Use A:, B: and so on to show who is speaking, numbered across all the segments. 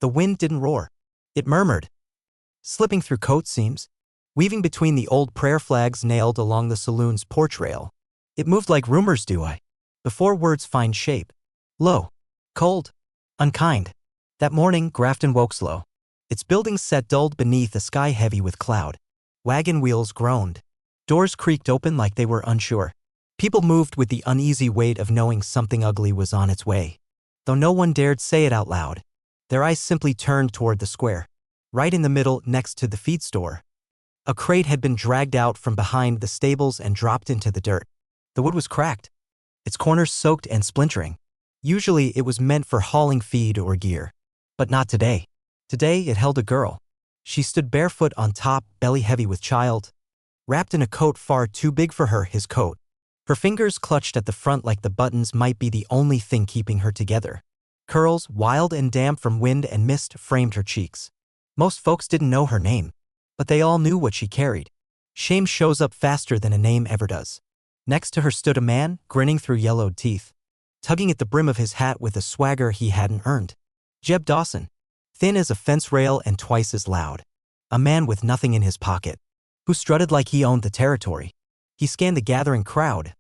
A: The wind didn't roar. It murmured, slipping through coat seams, weaving between the old prayer flags nailed along the saloon's porch rail. It moved like rumors do, before words find shape. Low, cold, unkind. That morning, Grafton woke slow. Its buildings sat dulled beneath a sky heavy with cloud. Wagon wheels groaned. Doors creaked open like they were unsure. People moved with the uneasy weight of knowing something ugly was on its way. Though no one dared say it out loud, their eyes simply turned toward the square. Right in the middle, next to the feed store, a crate had been dragged out from behind the stables and dropped into the dirt. The wood was cracked, its corners soaked and splintering. Usually it was meant for hauling feed or gear. But not today. Today it held a girl. She stood barefoot on top, belly heavy with child, wrapped in a coat far too big for her, his coat. Her fingers clutched at the front like the buttons might be the only thing keeping her together. Curls, wild and damp from wind and mist, framed her cheeks. Most folks didn't know her name, but they all knew what she carried. Shame shows up faster than a name ever does. Next to her stood a man, grinning through yellowed teeth, tugging at the brim of his hat with a swagger he hadn't earned. Jeb Dawson, thin as a fence rail and twice as loud. A man with nothing in his pocket, who strutted like he owned the territory. He scanned the gathering crowd,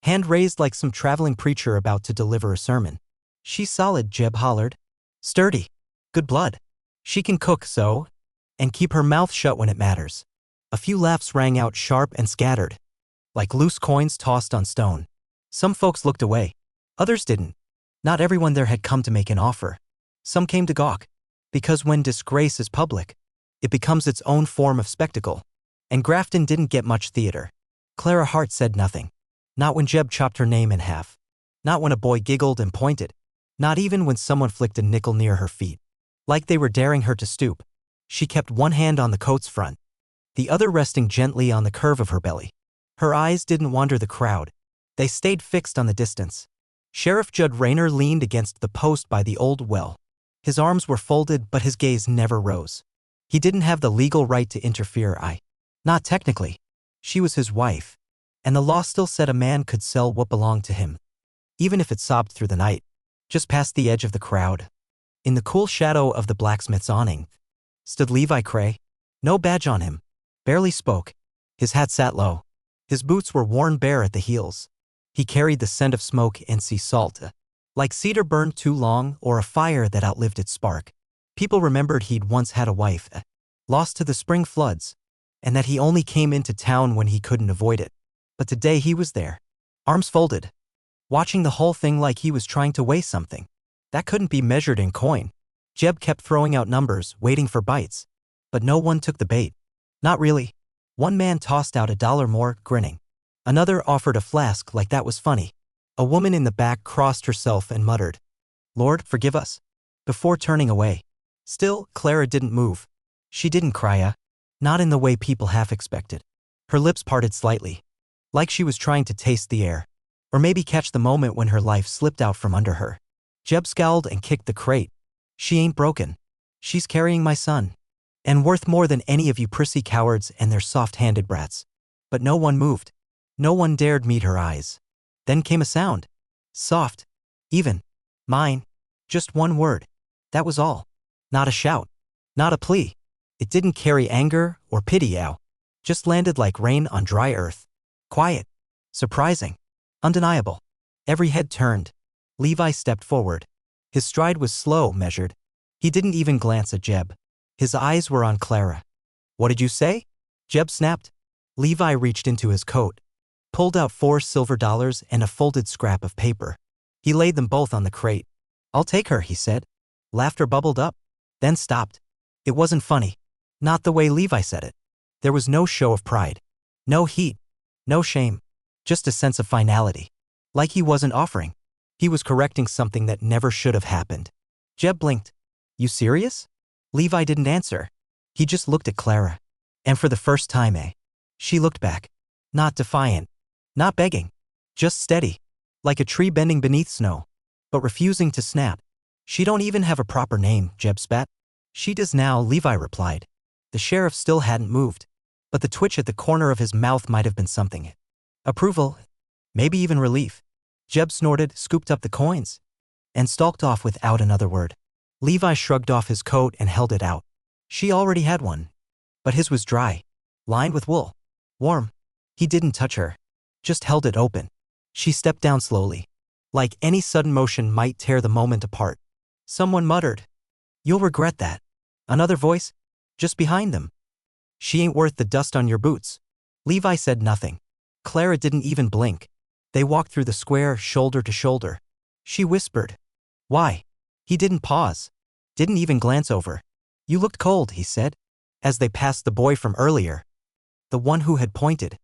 A: hand raised like some traveling preacher about to deliver a sermon. "She's solid," Jeb hollered. "Sturdy. Good blood. She can cook and keep her mouth shut when it matters." A few laughs rang out sharp and scattered, like loose coins tossed on stone. Some folks looked away. Others didn't. Not everyone there had come to make an offer. Some came to gawk, because when disgrace is public, it becomes its own form of spectacle. And Grafton didn't get much theater. Clara Hart said nothing. Not when Jeb chopped her name in half. Not when a boy giggled and pointed. Not even when someone flicked a nickel near her feet. Like they were daring her to stoop. She kept one hand on the coat's front, the other resting gently on the curve of her belly. Her eyes didn't wander the crowd. They stayed fixed on the distance. Sheriff Judd Rayner leaned against the post by the old well. His arms were folded, but his gaze never rose. He didn't have the legal right to interfere. Not technically. She was his wife, and the law still said a man could sell what belonged to him, even if it sobbed through the night. Just past the edge of the crowd, in the cool shadow of the blacksmith's awning, stood Levi Cray. No badge on him. Barely spoke. His hat sat low. His boots were worn bare at the heels. He carried the scent of smoke and sea salt, like cedar burned too long or a fire that outlived its spark. People remembered he'd once had a wife, lost to the spring floods, and that he only came into town when he couldn't avoid it. But today he was there, arms folded, watching the whole thing like he was trying to weigh something that couldn't be measured in coin. Jeb kept throwing out numbers, waiting for bites, but no one took the bait. Not really. One man tossed out $1 more, grinning. Another offered a flask like that was funny. A woman in the back crossed herself and muttered, "Lord, forgive us," before turning away. Still, Clara didn't move. She didn't cry, not in the way people half expected. Her lips parted slightly, like she was trying to taste the air, or maybe catch the moment when her life slipped out from under her. Jeb scowled and kicked the crate. "She ain't broken. She's carrying my son, and worth more than any of you prissy cowards and their soft-handed brats." But no one moved. No one dared meet her eyes. Then came a sound. Soft. Even. "Mine." Just one word. That was all. Not a shout. Not a plea. It didn't carry anger or pity. Just landed like rain on dry earth. Quiet. Surprising. Undeniable. Every head turned. Levi stepped forward. His stride was slow, measured. He didn't even glance at Jeb. His eyes were on Clara. "What did you say?" Jeb snapped. Levi reached into his coat, pulled out $4 silver and a folded scrap of paper. He laid them both on the crate. "I'll take her," he said. Laughter bubbled up, then stopped. It wasn't funny. Not the way Levi said it. There was no show of pride. No heat. No shame. Just a sense of finality. Like he wasn't offering. He was correcting something that never should have happened. Jeb blinked. "You serious?" Levi didn't answer. He just looked at Clara. And for the first time, she looked back. Not defiant. Not begging. Just steady. Like a tree bending beneath snow. But refusing to snap. "She don't even have a proper name," Jeb spat. "She does now," Levi replied. The sheriff still hadn't moved. But the twitch at the corner of his mouth might have been something. Approval. Maybe even relief. Jeb snorted, scooped up the coins, and stalked off without another word. Levi shrugged off his coat and held it out. She already had one. But his was dry, lined with wool. Warm. He didn't touch her. Just held it open. She stepped down slowly. Like any sudden motion might tear the moment apart. Someone muttered, "You'll regret that." Another voice, just behind them, "She ain't worth the dust on your boots." Levi said nothing. Clara didn't even blink. They walked through the square, shoulder to shoulder. She whispered, "Why?" He didn't pause. Didn't even glance over. "You looked cold," he said, as they passed the boy from earlier. The one who had pointed.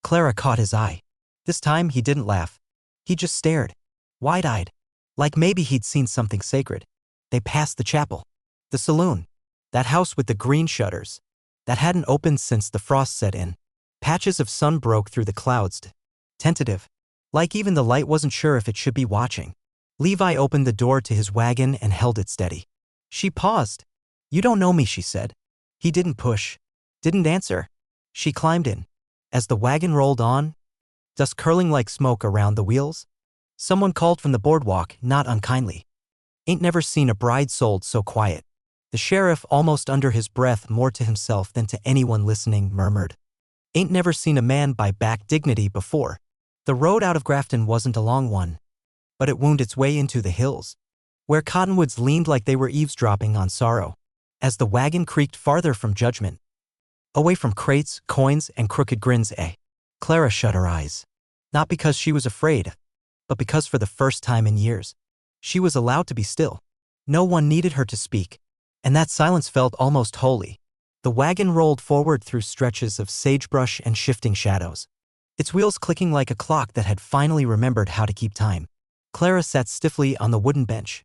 A: Clara caught his eye. This time he didn't laugh. He just stared, wide-eyed, like maybe he'd seen something sacred. They passed the chapel. The saloon. That house with the green shutters. That hadn't opened since the frost set in. Patches of sun broke through the clouds. Tentative. Like even the light wasn't sure if it should be watching. Levi opened the door to his wagon and held it steady. She paused. "You don't know me," she said. He didn't push. Didn't answer. She climbed in. As the wagon rolled on, dust curling like smoke around the wheels, someone called from the boardwalk, not unkindly, "Ain't never seen a bride sold so quiet." The sheriff, almost under his breath, more to himself than to anyone listening, murmured, "Ain't never seen a man buy back dignity before." The road out of Grafton wasn't a long one, but it wound its way into the hills, where cottonwoods leaned like they were eavesdropping on sorrow. As the wagon creaked farther from judgment, away from crates, coins, and crooked grins, Clara shut her eyes. Not because she was afraid, but because for the first time in years, she was allowed to be still. No one needed her to speak, and that silence felt almost holy. The wagon rolled forward through stretches of sagebrush and shifting shadows, its wheels clicking like a clock that had finally remembered how to keep time. Clara sat stiffly on the wooden bench,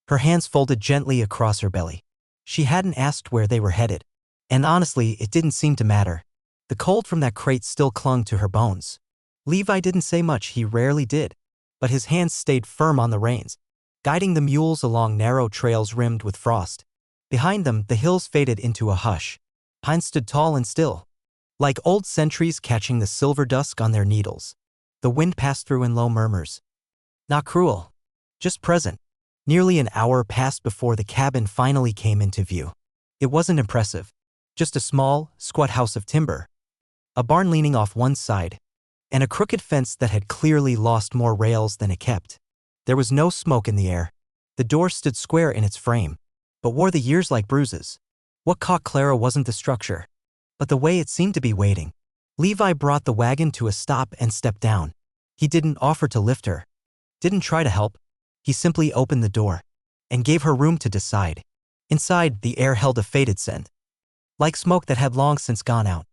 A: her hands folded gently across her belly. She hadn't asked where they were headed, and honestly, it didn't seem to matter. The cold from that crate still clung to her bones. Levi didn't say much, he rarely did, but his hands stayed firm on the reins, guiding the mules along narrow trails rimmed with frost. Behind them, the hills faded into a hush. Pines stood tall and still, like old sentries catching the silver dusk on their needles. The wind passed through in low murmurs. Not cruel, just present. Nearly an hour passed before the cabin finally came into view. It wasn't impressive. Just a small, squat house of timber, a barn leaning off one side, and a crooked fence that had clearly lost more rails than it kept. There was no smoke in the air. The door stood square in its frame, but wore the years like bruises. What caught Clara wasn't the structure, but the way it seemed to be waiting. Levi brought the wagon to a stop and stepped down. He didn't offer to lift her, didn't try to help. He simply opened the door and gave her room to decide. Inside, the air held a faded scent, like smoke that had long since gone out,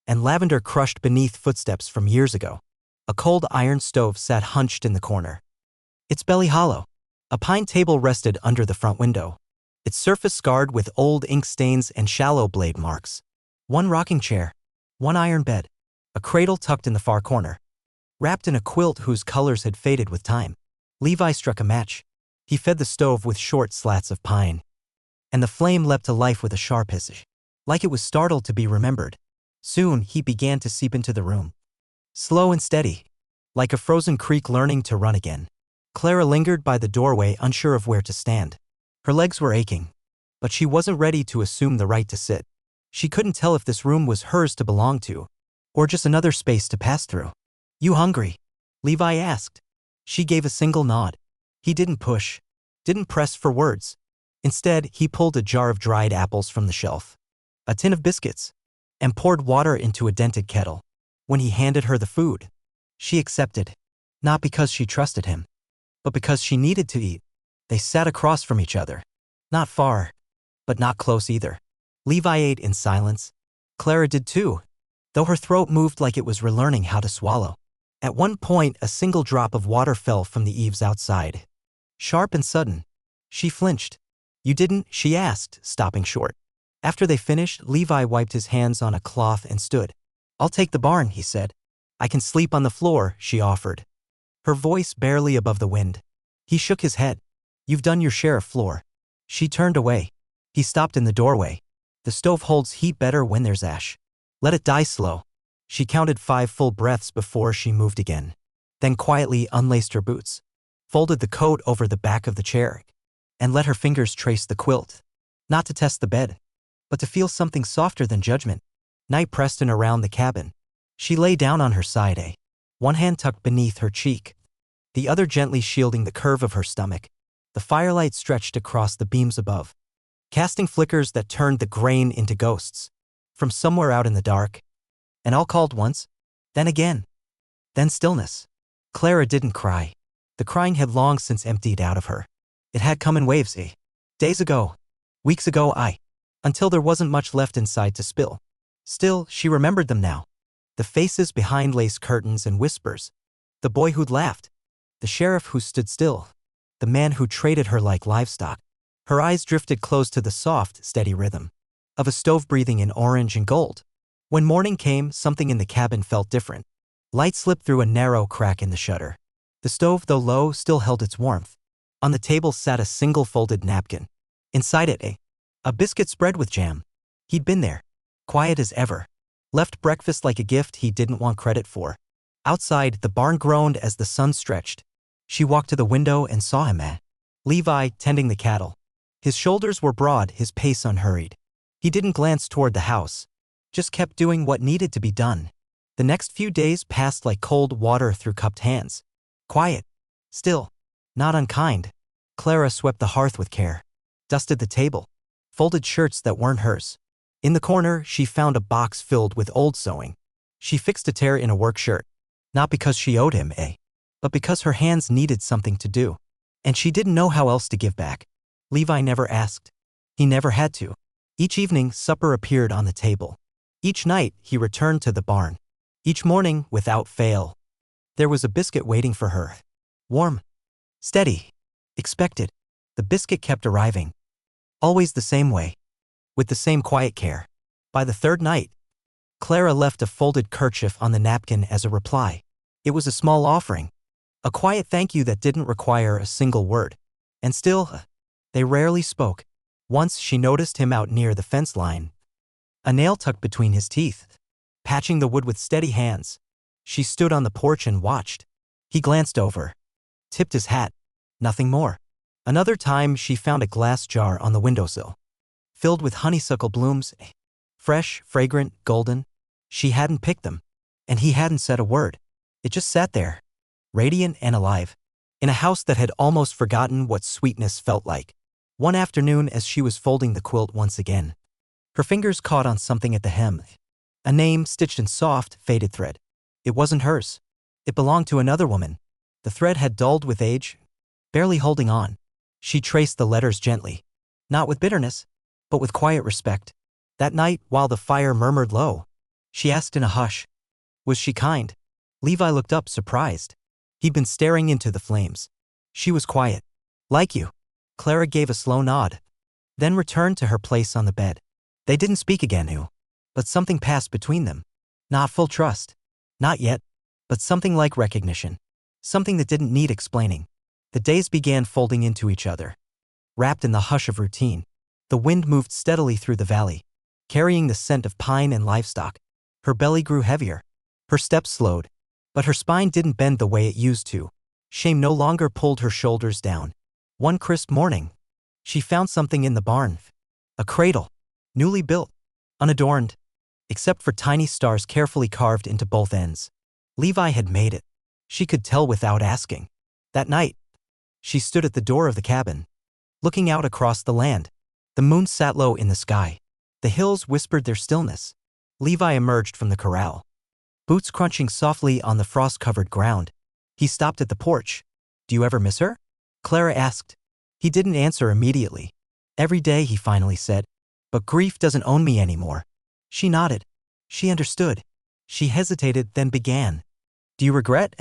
A: and lavender crushed beneath footsteps from years ago. A cold iron stove sat hunched in the corner, its belly hollow. A pine table rested under the front window, its surface scarred with old ink stains and shallow blade marks. One rocking chair, one iron bed, a cradle tucked in the far corner, wrapped in a quilt whose colors had faded with time. Levi struck a match. He fed the stove with short slats of pine, and the flame leapt to life with a sharp hiss, like it was startled to be remembered. Soon, heat began to seep into the room, slow and steady, like a frozen creek learning to run again. Clara lingered by the doorway, unsure of where to stand. Her legs were aching, but she wasn't ready to assume the right to sit. She couldn't tell if this room was hers to belong to, or just another space to pass through. "You hungry?" Levi asked. She gave a single nod. He didn't push, didn't press for words. Instead, he pulled a jar of dried apples from the shelf, a tin of biscuits, and poured water into a dented kettle. When he handed her the food, she accepted, not because she trusted him, but because she needed to eat. They sat across from each other, not far, but not close either. Levi ate in silence. Clara did too, though her throat moved like it was relearning how to swallow. At one point, a single drop of water fell from the eaves outside, sharp and sudden. She flinched. "You didn't?" she asked, stopping short. After they finished, Levi wiped his hands on a cloth and stood. "I'll take the barn," he said. "I can sleep on the floor," she offered, her voice barely above the wind. He shook his head. "You've done your share of floor." She turned away. He stopped in the doorway. "The stove holds heat better when there's ash. Let it die slow." She counted 5 full breaths before she moved again, then quietly unlaced her boots, folded the coat over the back of the chair, and let her fingers trace the quilt. Not to test the bed, but to feel something softer than judgment. Night pressed in around the cabin. She lay down on her side, one hand tucked beneath her cheek, the other gently shielding the curve of her stomach. The firelight stretched across the beams above, casting flickers that turned the grain into ghosts. From somewhere out in the dark, and all called once, then again, then stillness. Clara didn't cry. The crying had long since emptied out of her. It had come in waves, days ago, weeks ago, until there wasn't much left inside to spill. Still, she remembered them now. The faces behind lace curtains and whispers. The boy who'd laughed. The sheriff who stood still. The man who traded her like livestock. Her eyes drifted close to the soft, steady rhythm of a stove breathing in orange and gold. When morning came, something in the cabin felt different. Light slipped through a narrow crack in the shutter. The stove, though low, still held its warmth. On the table sat a single folded napkin. Inside it, a biscuit spread with jam. He'd been there, quiet as ever. Left breakfast like a gift he didn't want credit for. Outside, the barn groaned as the sun stretched. She walked to the window and saw him, Levi, tending the cattle. His shoulders were broad, his pace unhurried. He didn't glance toward the house, just kept doing what needed to be done. The next few days passed like cold water through cupped hands. Quiet, still, not unkind. Clara swept the hearth with care, dusted the table, folded shirts that weren't hers. In the corner, she found a box filled with old sewing. She fixed a tear in a work shirt, not because she owed him, but because her hands needed something to do. And she didn't know how else to give back. Levi never asked. He never had to. Each evening, supper appeared on the table. Each night, he returned to the barn. Each morning, without fail, there was a biscuit waiting for her. Warm, steady, expected. The biscuit kept arriving. Always the same way, with the same quiet care. By the third night, Clara left a folded kerchief on the napkin as a reply. It was a small offering, a quiet thank you that didn't require a single word. And still, they rarely spoke. Once she noticed him out near the fence line, a nail tucked between his teeth, patching the wood with steady hands. She stood on the porch and watched. He glanced over, tipped his hat, nothing more. Another time she found a glass jar on the windowsill, filled with honeysuckle blooms, fresh, fragrant, golden. She hadn't picked them, and he hadn't said a word. It just sat there, radiant and alive, in a house that had almost forgotten what sweetness felt like. One afternoon, as she was folding the quilt once again, her fingers caught on something at the hem, a name stitched in soft, faded thread. It wasn't hers. It belonged to another woman. The thread had dulled with age, barely holding on. She traced the letters gently, not with bitterness, but with quiet respect. That night, while the fire murmured low, she asked in a hush, was she kind? Levi looked up, surprised. He'd been staring into the flames. She was quiet. Like you. Clara gave a slow nod, then returned to her place on the bed. They didn't speak again, but something passed between them. Not full trust. Not yet, but something like recognition. Something that didn't need explaining. The days began folding into each other, wrapped in the hush of routine. The wind moved steadily through the valley, carrying the scent of pine and livestock. Her belly grew heavier. Her steps slowed, but her spine didn't bend the way it used to. Shame no longer pulled her shoulders down. One crisp morning, she found something in the barn. A cradle, newly built, unadorned, except for tiny stars carefully carved into both ends. Levi had made it. She could tell without asking. That night, she stood at the door of the cabin, looking out across the land. The moon sat low in the sky. The hills whispered their stillness. Levi emerged from the corral, boots crunching softly on the frost-covered ground. He stopped at the porch. Do you ever miss her? Clara asked. He didn't answer immediately. Every day, he finally said. But grief doesn't own me anymore. She nodded. She understood. She hesitated, then began. Do you regret?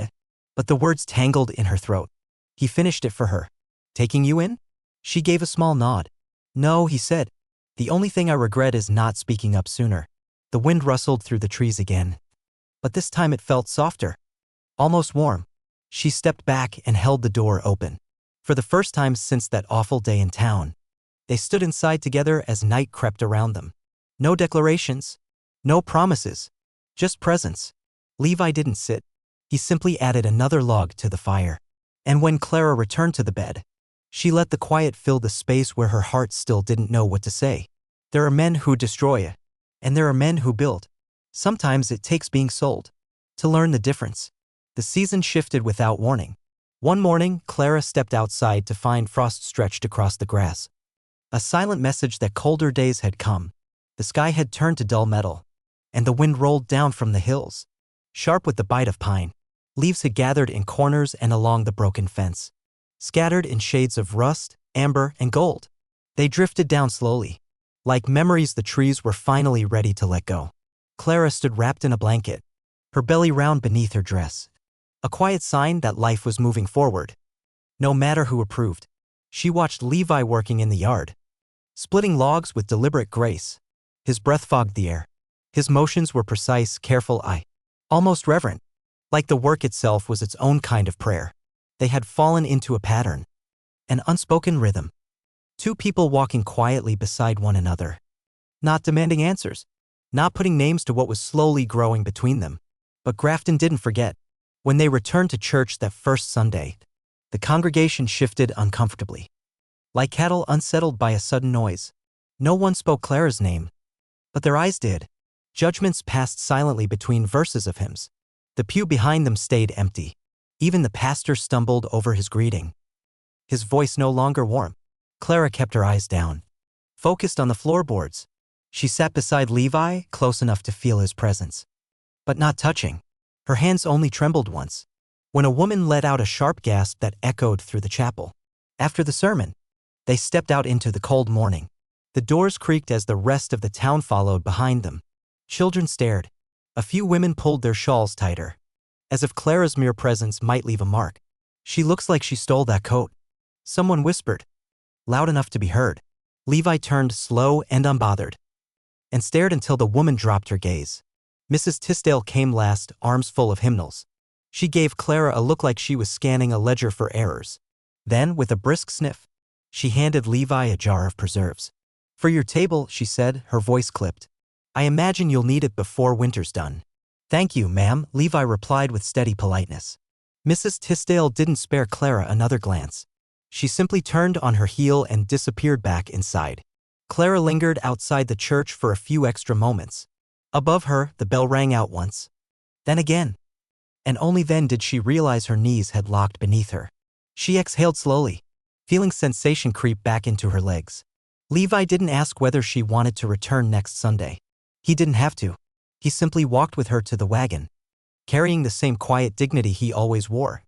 A: But the words tangled in her throat. He finished it for her. Taking you in? She gave a small nod. No, he said. The only thing I regret is not speaking up sooner. The wind rustled through the trees again. But this time it felt softer, almost warm. She stepped back and held the door open. For the first time since that awful day in town, they stood inside together as night crept around them. No declarations, no promises, just presence. Levi didn't sit. He simply added another log to the fire. And when Clara returned to the bed, She let the quiet fill the space where her heart still didn't know what to say. There are men who destroy, and there are men who build. Sometimes it takes being sold to learn the difference. The season shifted without warning. One morning, Clara stepped outside to find frost stretched across the grass. A silent message that colder days had come. The sky had turned to dull metal, and the wind rolled down from the hills, sharp with the bite of pine. Leaves had gathered in corners and along the broken fence, scattered in shades of rust, amber, and gold. They drifted down slowly. Like memories, the trees were finally ready to let go. Clara stood wrapped in a blanket, her belly round beneath her dress. A quiet sign that life was moving forward. No matter who approved. She watched Levi working in the yard, splitting logs with deliberate grace. His breath fogged the air. His motions were precise, careful, almost reverent. Like the work itself was its own kind of prayer. They had fallen into a pattern, an unspoken rhythm. Two people walking quietly beside one another, not demanding answers, not putting names to what was slowly growing between them. But Grafton didn't forget. When they returned to church that first Sunday, the congregation shifted uncomfortably. Like cattle unsettled by a sudden noise. No one spoke Clara's name, but their eyes did. Judgments passed silently between verses of hymns. The pew behind them stayed empty. Even the pastor stumbled over his greeting, his voice no longer warm. Clara kept her eyes down, focused on the floorboards. She sat beside Levi, close enough to feel his presence, but not touching. Her hands only trembled once, when a woman let out a sharp gasp that echoed through the chapel. After the sermon, they stepped out into the cold morning. The doors creaked as the rest of the town followed behind them. Children stared. A few women pulled their shawls tighter, as if Clara's mere presence might leave a mark. "She looks like she stole that coat," someone whispered, loud enough to be heard. Levi turned slow and unbothered, and stared until the woman dropped her gaze. Mrs. Tisdale came last, arms full of hymnals. She gave Clara a look like she was scanning a ledger for errors. Then, with a brisk sniff, she handed Levi a jar of preserves. "For your table," she said, her voice clipped. "I imagine you'll need it before winter's done." "Thank you, ma'am," Levi replied with steady politeness. Mrs. Tisdale didn't spare Clara another glance. She simply turned on her heel and disappeared back inside. Clara lingered outside the church for a few extra moments. Above her, the bell rang out once, then again, and only then did she realize her knees had locked beneath her. She exhaled slowly, feeling sensation creep back into her legs. Levi didn't ask whether she wanted to return next Sunday. He didn't have to. He simply walked with her to the wagon, carrying the same quiet dignity he always wore,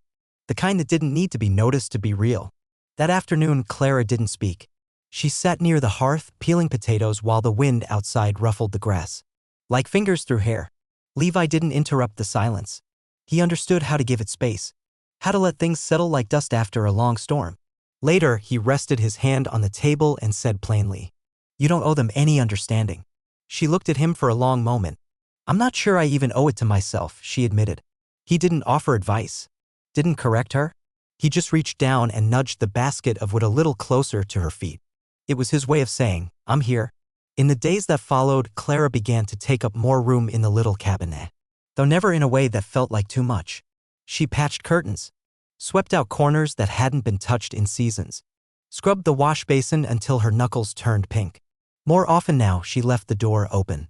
A: the kind that didn't need to be noticed to be real. That afternoon, Clara didn't speak. She sat near the hearth, peeling potatoes while the wind outside ruffled the grass. Like fingers through hair, Levi didn't interrupt the silence. He understood how to give it space, how to let things settle like dust after a long storm. Later, he rested his hand on the table and said plainly, "You don't owe them any understanding." She looked at him for a long moment. "I'm not sure I even owe it to myself," she admitted. He didn't offer advice, didn't correct her. He just reached down and nudged the basket of wood a little closer to her feet. It was his way of saying, "I'm here." In the days that followed, Clara began to take up more room in the little cabinet, though never in a way that felt like too much. She patched curtains, swept out corners that hadn't been touched in seasons, scrubbed the wash basin until her knuckles turned pink. More often now, she left the door open,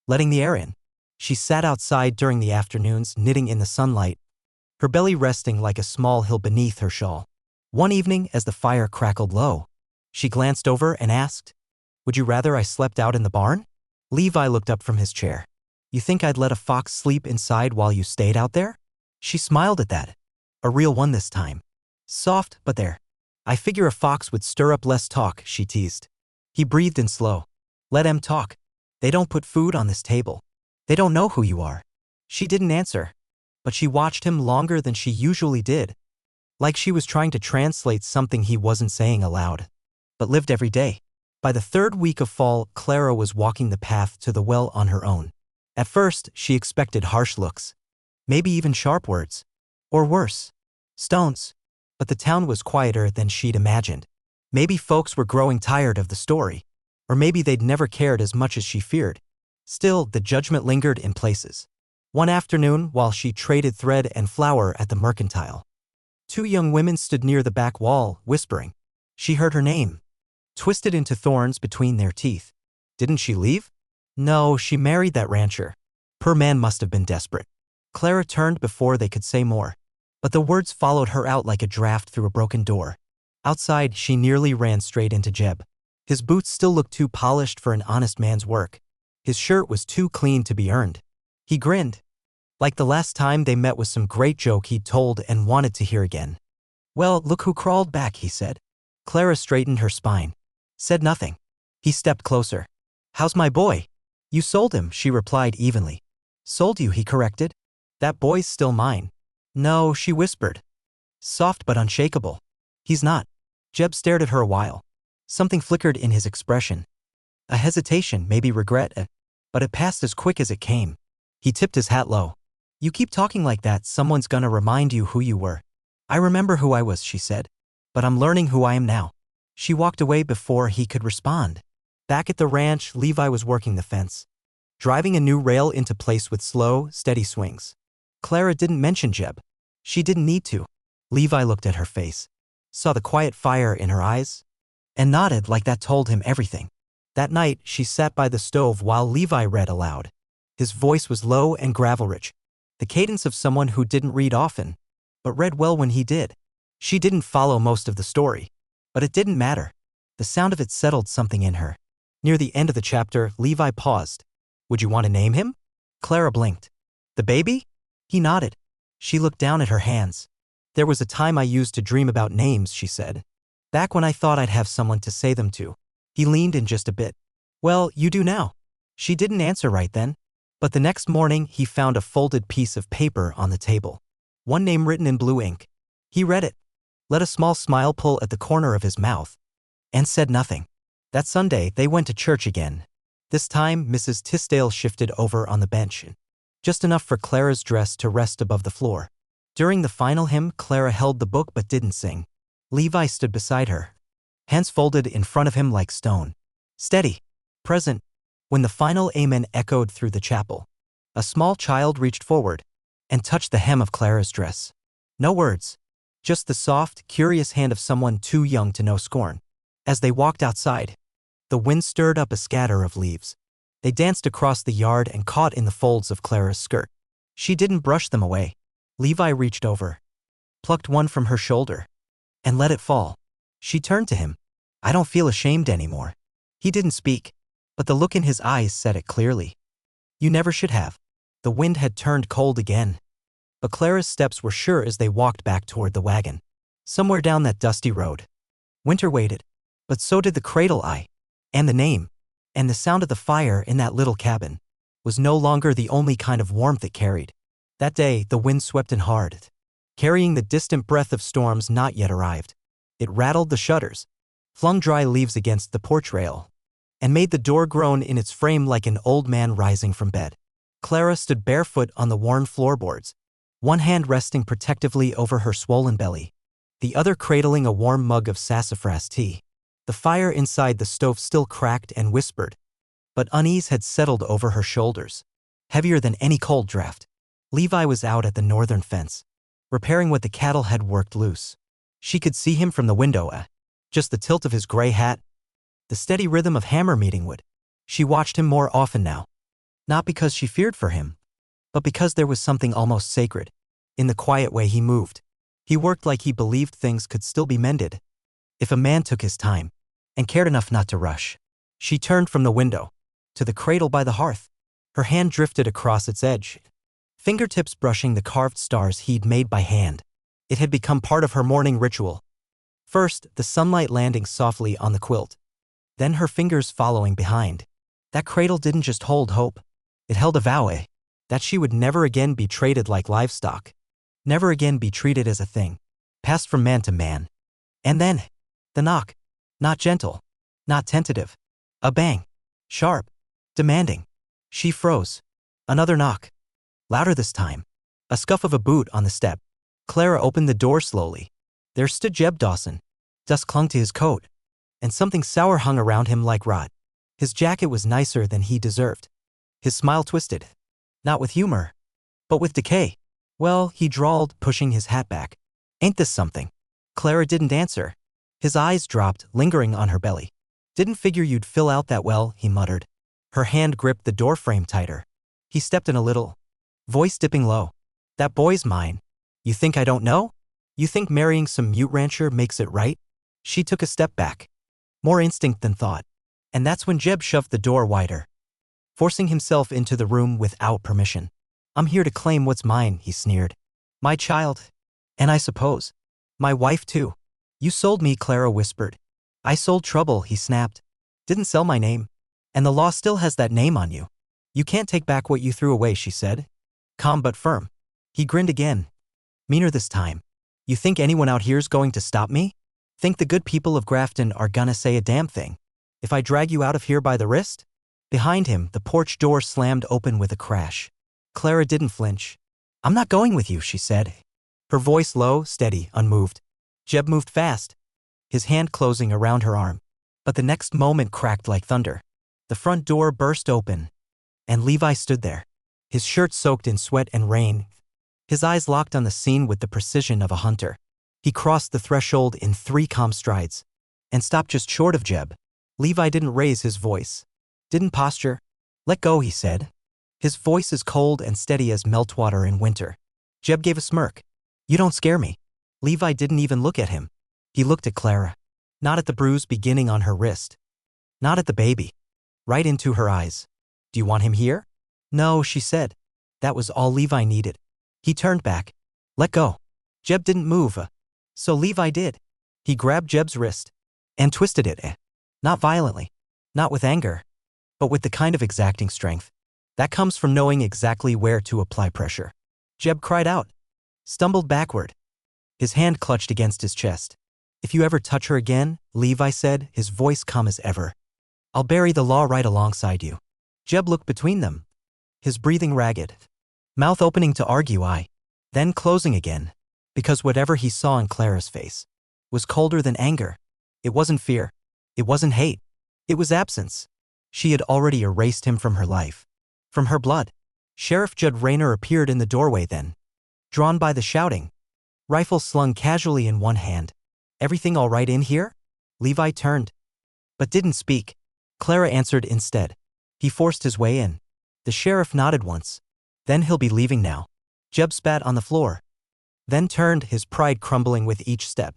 A: letting the air in. She sat outside during the afternoons, knitting in the sunlight, her belly resting like a small hill beneath her shawl. One evening, as the fire crackled low, she glanced over and asked, "Would you rather I slept out in the barn?" Levi looked up from his chair. "You think I'd let a fox sleep inside while you stayed out there?" She smiled at that. A real one this time. Soft, but there. "I figure a fox would stir up less talk," she teased. He breathed in slow. "Let 'em talk. They don't put food on this table. They don't know who you are." She didn't answer, but she watched him longer than she usually did, like she was trying to translate something he wasn't saying aloud, but lived every day. By the third week of fall, Clara was walking the path to the well on her own. At first, she expected harsh looks, maybe even sharp words, or worse, stones. But the town was quieter than she'd imagined. Maybe folks were growing tired of the story, or maybe they'd never cared as much as she feared. Still, the judgment lingered in places. One afternoon, while she traded thread and flour at the mercantile, two young women stood near the back wall, whispering. She heard her name, twisted into thorns between their teeth. Didn't she leave? No, she married that rancher. Poor man must have been desperate. Clara turned before they could say more, but the words followed her out like a draft through a broken door. Outside, she nearly ran straight into Jeb. His boots still looked too polished for an honest man's work. His shirt was too clean to be earned. He grinned, like the last time they met was some great joke he'd told and wanted to hear again. Well, look who crawled back, he said. Clara straightened her spine, said nothing. He stepped closer. How's my boy? You sold him, she replied evenly. Sold you, he corrected. That boy's still mine. No, she whispered. Soft but unshakable. He's not. Jeb stared at her a while. Something flickered in his expression. A hesitation, maybe regret, but it passed as quick as it came. He tipped his hat low. You keep talking like that, someone's gonna remind you who you were. I remember who I was, she said. But I'm learning who I am now. She walked away before he could respond. Back at the ranch, Levi was working the fence, driving a new rail into place with slow, steady swings. Clara didn't mention Jeb. She didn't need to. Levi looked at her face, saw the quiet fire in her eyes, and nodded like that told him everything. That night, she sat by the stove while Levi read aloud. His voice was low and gravel-rich, the cadence of someone who didn't read often, but read well when he did. She didn't follow most of the story, but it didn't matter. The sound of it settled something in her. Near the end of the chapter, Levi paused. Would you want to name him? Clara blinked. The baby? He nodded. She looked down at her hands. There was a time I used to dream about names, she said. Back when I thought I'd have someone to say them to. He leaned in just a bit. Well, you do now. She didn't answer right then. But the next morning, he found a folded piece of paper on the table. One name written in blue ink. He read it, let a small smile pull at the corner of his mouth, and said nothing. That Sunday, they went to church again. This time, Mrs. Tisdale shifted over on the bench, just enough for Clara's dress to rest above the floor. During the final hymn, Clara held the book but didn't sing. Levi stood beside her, hands folded in front of him like stone. Steady, present. When the final amen echoed through the chapel, a small child reached forward and touched the hem of Clara's dress. No words, just the soft, curious hand of someone too young to know scorn. As they walked outside, the wind stirred up a scatter of leaves. They danced across the yard and caught in the folds of Clara's skirt. She didn't brush them away. Levi reached over, plucked one from her shoulder, and let it fall. She turned to him. I don't feel ashamed anymore. He didn't speak, but the look in his eyes said it clearly. You never should have. The wind had turned cold again, but Clara's steps were sure as they walked back toward the wagon. Somewhere down that dusty road, winter waited, but so did the cradle eye, and the name, and the sound of the fire in that little cabin was no longer the only kind of warmth it carried. That day, the wind swept in hard, carrying the distant breath of storms not yet arrived. It rattled the shutters, flung dry leaves against the porch rail, and made the door groan in its frame like an old man rising from bed. Clara stood barefoot on the worn floorboards, one hand resting protectively over her swollen belly, the other cradling a warm mug of sassafras tea. The fire inside the stove still cracked and whispered, but unease had settled over her shoulders, heavier than any cold draft. Levi was out at the northern fence, repairing what the cattle had worked loose. She could see him from the window, just the tilt of his gray hat, the steady rhythm of hammer meeting wood. She watched him more often now, not because she feared for him, but because there was something almost sacred in the quiet way he moved. He worked like he believed things could still be mended if a man took his time and cared enough not to rush. She turned from the window to the cradle by the hearth. Her hand drifted across its edge, fingertips brushing the carved stars he'd made by hand. It had become part of her morning ritual. First, the sunlight landing softly on the quilt, then her fingers following behind. That cradle didn't just hold hope. It held a vow, that she would never again be traded like livestock, never again be treated as a thing, passed from man to man. And then, the knock. Not gentle, not tentative. A bang. Sharp. Demanding. She froze. Another knock. Louder this time. A scuff of a boot on the step. Clara opened the door slowly. There stood Jeb Dawson. Dust clung to his coat, and something sour hung around him like rot. His jacket was nicer than he deserved. His smile twisted. Not with humor, but with decay. Well, he drawled, pushing his hat back. Ain't this something? Clara didn't answer. His eyes dropped, lingering on her belly. Didn't figure you'd fill out that well, he muttered. Her hand gripped the doorframe tighter. He stepped in a little, voice dipping low. That boy's mine. You think I don't know? You think marrying some mute rancher makes it right? She took a step back. More instinct than thought. And that's when Jeb shoved the door wider, forcing himself into the room without permission. I'm here to claim what's mine, he sneered. My child. And I suppose, my wife too. You sold me, Clara whispered. I sold trouble, he snapped. Didn't sell my name. And the law still has that name on you. You can't take back what you threw away, she said. Calm but firm. He grinned again. Meaner this time. You think anyone out here's going to stop me? Think the good people of Grafton are gonna say a damn thing if I drag you out of here by the wrist? Behind him, the porch door slammed open with a crash. Clara didn't flinch. I'm not going with you, she said. Her voice low, steady, unmoved. Jeb moved fast, his hand closing around her arm. But the next moment cracked like thunder. The front door burst open, and Levi stood there, his shirt soaked in sweat and rain, his eyes locked on the scene with the precision of a hunter. He crossed the threshold in 3 calm strides, and stopped just short of Jeb. Levi didn't raise his voice, didn't posture. Let go, he said. His voice as cold and steady as meltwater in winter. Jeb gave a smirk. You don't scare me. Levi didn't even look at him. He looked at Clara. Not at the bruise beginning on her wrist. Not at the baby. Right into her eyes. Do you want him here? No, she said. That was all Levi needed. He turned back. Let go. Jeb didn't move. So Levi did. He grabbed Jeb's wrist and twisted it. Not violently. Not with anger. But with the kind of exacting strength that comes from knowing exactly where to apply pressure. Jeb cried out. Stumbled backward. His hand clutched against his chest. If you ever touch her again, Levi said, his voice calm as ever, I'll bury the law right alongside you. Jeb looked between them, his breathing ragged, mouth opening to argue then closing again, because whatever he saw in Clara's face was colder than anger. It wasn't fear. It wasn't hate. It was absence. She had already erased him from her life, from her blood. Sheriff Judd Rayner appeared in the doorway then, drawn by the shouting, rifle slung casually in one hand. Everything all right in here? Levi turned, but didn't speak. Clara answered instead. He forced his way in. The sheriff nodded once. Then he'll be leaving now. Jeb spat on the floor, then turned, his pride crumbling with each step.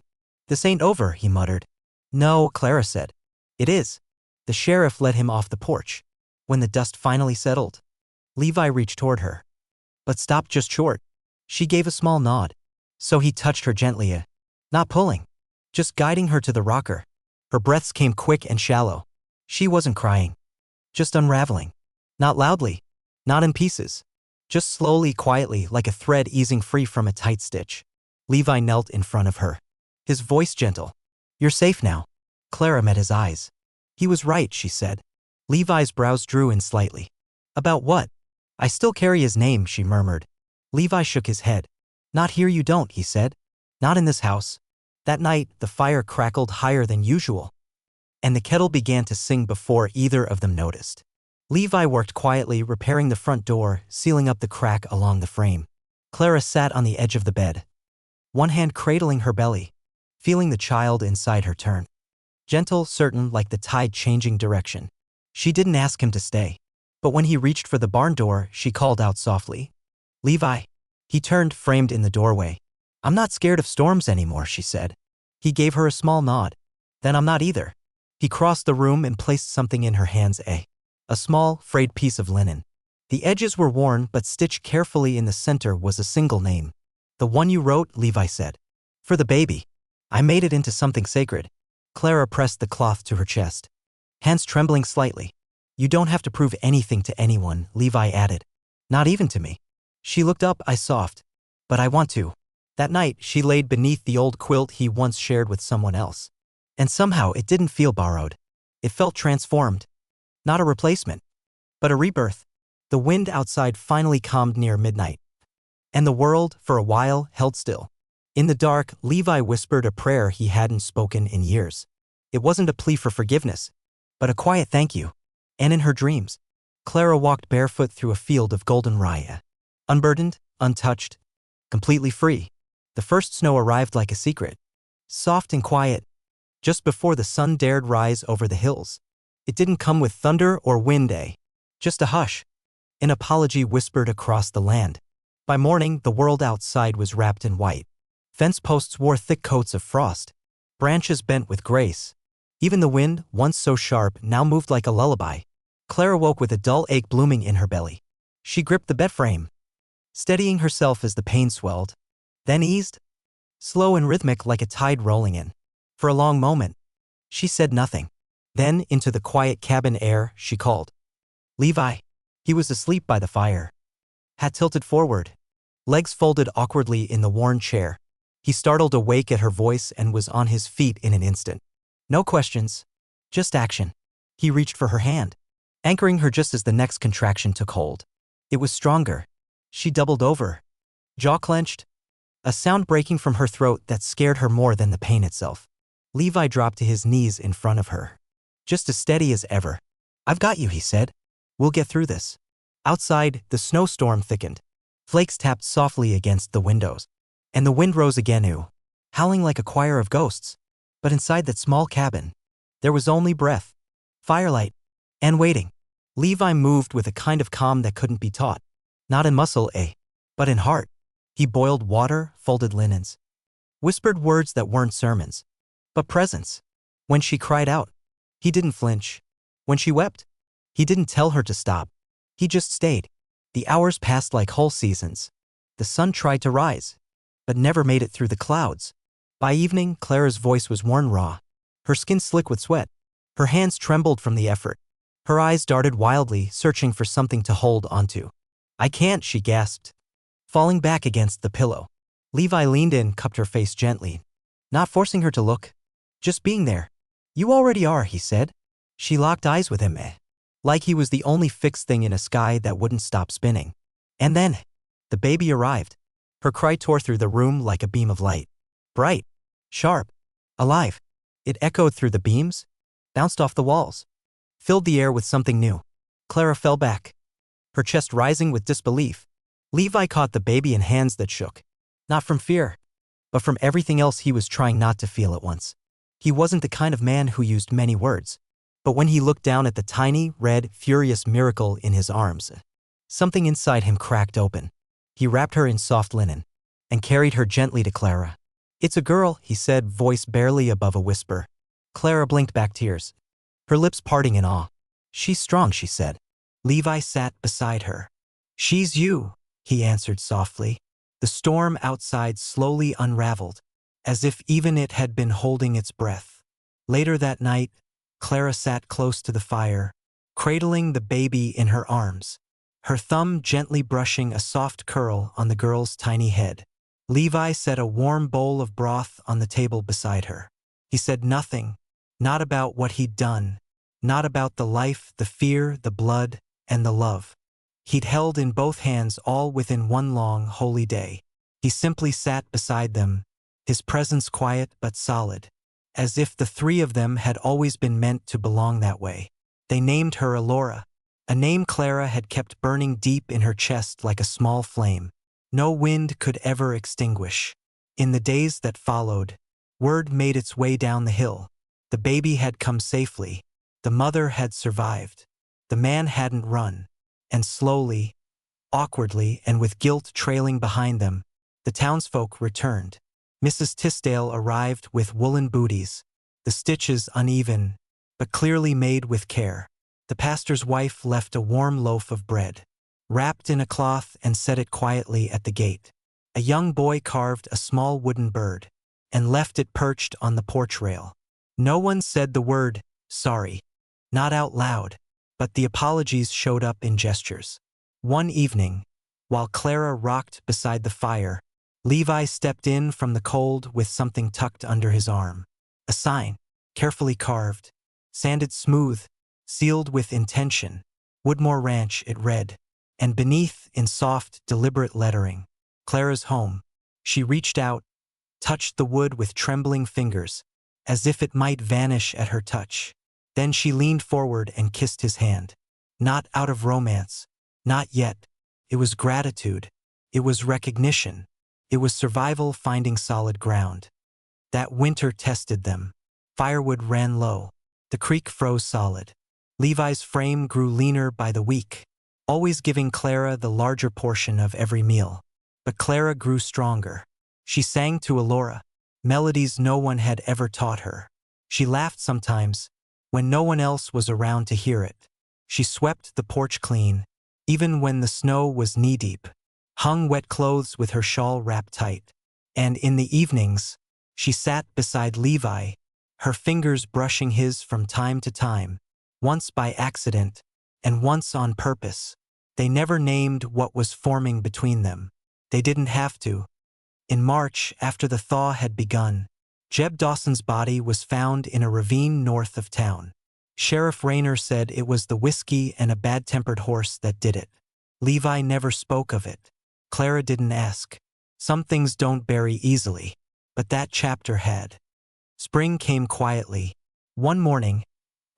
A: This ain't over, he muttered. No, Clara said. It is. The sheriff led him off the porch. When the dust finally settled, Levi reached toward her, but stopped just short. She gave a small nod. So he touched her gently, not pulling, just guiding her to the rocker. Her breaths came quick and shallow. She wasn't crying, just unraveling. Not loudly, not in pieces, just slowly, quietly, like a thread easing free from a tight stitch. Levi knelt in front of her, his voice gentle. You're safe now. Clara met his eyes. He was right, she said. Levi's brows drew in slightly. About what? I still carry his name, she murmured. Levi shook his head. Not here you don't, he said. Not in this house. That night, the fire crackled higher than usual, and the kettle began to sing before either of them noticed. Levi worked quietly, repairing the front door, sealing up the crack along the frame. Clara sat on the edge of the bed, one hand cradling her belly, feeling the child inside her turn. Gentle, certain, like the tide changing direction. She didn't ask him to stay, but when he reached for the barn door, she called out softly. Levi. He turned, framed in the doorway. I'm not scared of storms anymore, she said. He gave her a small nod. Then I'm not either. He crossed the room and placed something in her hands, a small, frayed piece of linen. The edges were worn, but stitched carefully in the center was a single name. The one you wrote, Levi said. For the baby. I made it into something sacred. Clara pressed the cloth to her chest, hands trembling slightly. You don't have to prove anything to anyone, Levi added. Not even to me. She looked up, eyes soft. But I want to. That night, she laid beneath the old quilt he once shared with someone else. And somehow it didn't feel borrowed. It felt transformed. Not a replacement, but a rebirth. The wind outside finally calmed near midnight, and the world, for a while, held still. In the dark, Levi whispered a prayer he hadn't spoken in years. It wasn't a plea for forgiveness, but a quiet thank you. And in her dreams, Clara walked barefoot through a field of golden rye, unburdened, untouched, completely free. The first snow arrived like a secret, soft and quiet, just before the sun dared rise over the hills. It didn't come with thunder or wind, just a hush. An apology whispered across the land. By morning, the world outside was wrapped in white. Fence posts wore thick coats of frost. Branches bent with grace. Even the wind, once so sharp, now moved like a lullaby. Clara woke with a dull ache blooming in her belly. She gripped the bed frame, steadying herself as the pain swelled, then eased, slow and rhythmic like a tide rolling in. For a long moment, she said nothing. Then, into the quiet cabin air, she called. Levi. He was asleep by the fire. Hat tilted forward, legs folded awkwardly in the worn chair. He startled awake at her voice and was on his feet in an instant. No questions, just action. He reached for her hand, anchoring her just as the next contraction took hold. It was stronger. She doubled over, jaw clenched, a sound breaking from her throat that scared her more than the pain itself. Levi dropped to his knees in front of her, just as steady as ever. I've got you, he said. We'll get through this. Outside, the snowstorm thickened. Flakes tapped softly against the windows, and the wind rose again, howling like a choir of ghosts. But inside that small cabin, there was only breath, firelight, and waiting. Levi moved with a kind of calm that couldn't be taught. Not in muscle, but in heart. He boiled water, folded linens, whispered words that weren't sermons, but presence. When she cried out, he didn't flinch. When she wept, he didn't tell her to stop. He just stayed. The hours passed like whole seasons. The sun tried to rise, but never made it through the clouds. By evening, Clara's voice was worn raw, her skin slick with sweat. Her hands trembled from the effort. Her eyes darted wildly, searching for something to hold onto. I can't, she gasped, falling back against the pillow. Levi leaned in, cupped her face gently, not forcing her to look, just being there. You already are, he said. She locked eyes with him, like he was the only fixed thing in a sky that wouldn't stop spinning. And then, the baby arrived. Her cry tore through the room like a beam of light. Bright, sharp, alive. It echoed through the beams, bounced off the walls, filled the air with something new. Clara fell back, her chest rising with disbelief. Levi caught the baby in hands that shook, not from fear, but from everything else he was trying not to feel at once. He wasn't the kind of man who used many words, but when he looked down at the tiny, red, furious miracle in his arms, something inside him cracked open. He wrapped her in soft linen and carried her gently to Clara. It's a girl, he said, voice barely above a whisper. Clara blinked back tears, her lips parting in awe. She's strong, she said. Levi sat beside her. She's you, he answered softly. The storm outside slowly unraveled, as if even it had been holding its breath. Later that night, Clara sat close to the fire, cradling the baby in her arms, her thumb gently brushing a soft curl on the girl's tiny head. Levi set a warm bowl of broth on the table beside her. He said nothing, not about what he'd done, not about the life, the fear, the blood, and the love he'd held in both hands all within one long, holy day. He simply sat beside them, his presence quiet but solid, as if the three of them had always been meant to belong that way. They named her Elora, a name Clara had kept burning deep in her chest like a small flame. No wind could ever extinguish. In the days that followed, word made its way down the hill. The baby had come safely. The mother had survived. The man hadn't run. And slowly, awkwardly, and with guilt trailing behind them, the townsfolk returned. Mrs. Tisdale arrived with woolen booties, the stitches uneven, but clearly made with care. The pastor's wife left a warm loaf of bread, wrapped in a cloth, and set it quietly at the gate. A young boy carved a small wooden bird and left it perched on the porch rail. No one said the word, sorry, not out loud, but the apologies showed up in gestures. One evening, while Clara rocked beside the fire, Levi stepped in from the cold with something tucked under his arm. A sign, carefully carved, sanded smooth, sealed with intention. Woodmore Ranch, it read, and beneath, in soft, deliberate lettering, Clara's home. She reached out, touched the wood with trembling fingers, as if it might vanish at her touch. Then she leaned forward and kissed his hand. Not out of romance, not yet. It was gratitude. It was recognition. It was survival finding solid ground. That winter tested them. Firewood ran low. The creek froze solid. Levi's frame grew leaner by the week, always giving Clara the larger portion of every meal. But Clara grew stronger. She sang to Alora, melodies no one had ever taught her. She laughed sometimes, when no one else was around to hear it. She swept the porch clean, even when the snow was knee-deep, hung wet clothes with her shawl wrapped tight. And in the evenings, she sat beside Levi, her fingers brushing his from time to time, once by accident, and once on purpose. They never named what was forming between them. They didn't have to. In March, after the thaw had begun, Jeb Dawson's body was found in a ravine north of town. Sheriff Rayner said it was the whiskey and a bad-tempered horse that did it. Levi never spoke of it. Clara didn't ask. Some things don't bury easily, but that chapter had. Spring came quietly. One morning,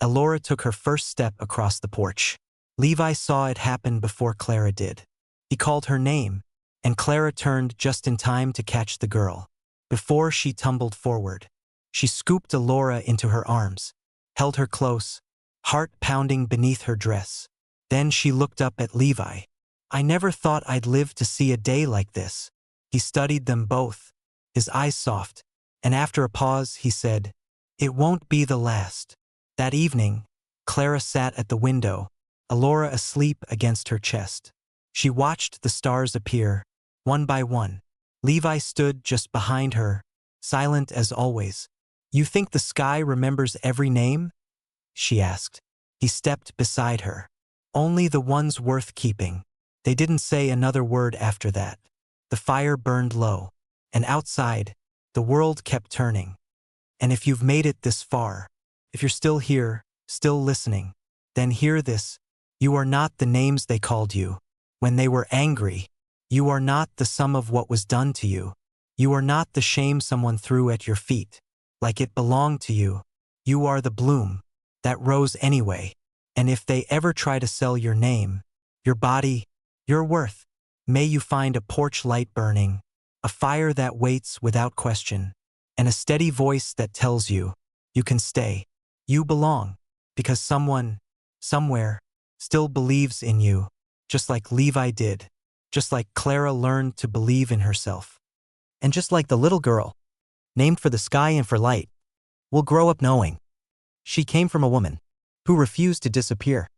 A: Alora took her first step across the porch. Levi saw it happen before Clara did. He called her name, and Clara turned just in time to catch the girl. Before she tumbled forward, she scooped Alora into her arms, held her close, heart pounding beneath her dress. Then she looked up at Levi. "I never thought I'd live to see a day like this." He studied them both, his eyes soft, and after a pause he said, "It won't be the last." That evening, Clara sat at the window, Alora asleep against her chest. She watched the stars appear, one by one. Levi stood just behind her, silent as always. "You think the sky remembers every name?" she asked. He stepped beside her. "Only the ones worth keeping." They didn't say another word after that. The fire burned low, and outside, the world kept turning. And if you've made it this far, if you're still here, still listening, then hear this. You are not the names they called you when they were angry. You are not the sum of what was done to you. You are not the shame someone threw at your feet, like it belonged to you. You are the bloom that rose anyway. And if they ever try to sell your name, your body, your worth, may you find a porch light burning, a fire that waits without question, and a steady voice that tells you, you can stay. You belong, because someone, somewhere, still believes in you, just like Levi did, just like Clara learned to believe in herself. And just like the little girl, named for the sky and for light, will grow up knowing she came from a woman who refused to disappear.